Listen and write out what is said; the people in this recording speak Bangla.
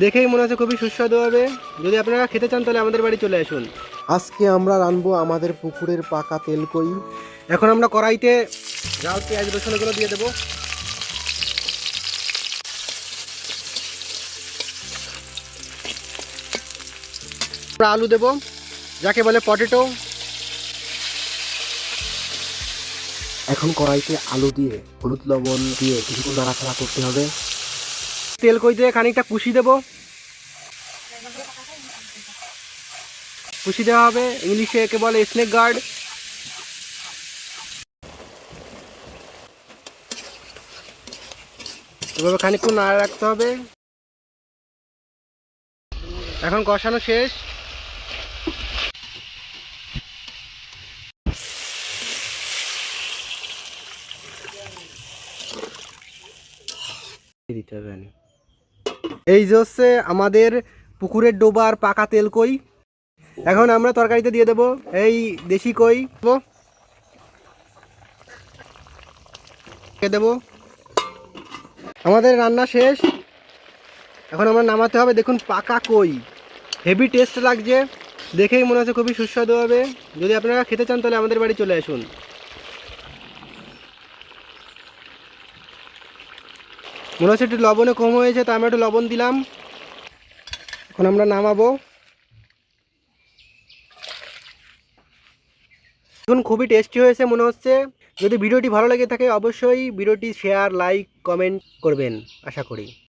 দেখেই মনে হচ্ছে খুবই সুস্বাদু হবে। যদি আপনারা খেতে চান তাহলে আমাদের বাড়ি চলে আসুন। আজকে আমরা রাঁধবো আমাদের পুকুরের পাকা তেলকই। এখন আমরা কড়াইতে ঝাল পেঁয়াজ রসুনগুলো দিয়ে দেবো। আমরা আলু দেবো, যাকে বলে পটেটো। এখন কড়াইতে আলু দিয়ে হলুদ লবণ দিয়ে কিছুক্ষণ নাড়াচাড়া করতে হবে। তেল কই দিয়ে খানিকটা কুশি দেবো। কুশি দেওয়া হবে, ইংলিশে একে বলে স্নেক গার্ড। এভাবে খানিকক্ষণ নাড়া রাখতে হবে। এখন কষানো শেষ। দিতে হবে। এই যে হচ্ছে আমাদের পুকুরের ডোবার পাকা তেল কই। এখন আমরা তরকারিতে দিয়ে দেবো এই দেশি কই দেবো। আমাদের রান্না শেষ। এখন আমরা নামাতে হবে। দেখুন পাকা কই, হেভি টেস্ট লাগছে। দেখেই মনে হচ্ছে খুবই সুস্বাদু হবে। যদি আপনারা খেতে চান তাহলে আমাদের বাড়ি চলে আসুন। মনে হচ্ছে একটু লবণে কম হয়েছে, তাই আমরা একটু লবণ দিলাম। এখন আমরা নামাবো। দেখুন খুবই টেস্টি হয়েছে মনে হচ্ছে। যদি ভিডিওটি ভালো লেগে থাকে অবশ্যই ভিডিওটি শেয়ার, লাইক, কমেন্ট করবেন আশা করি।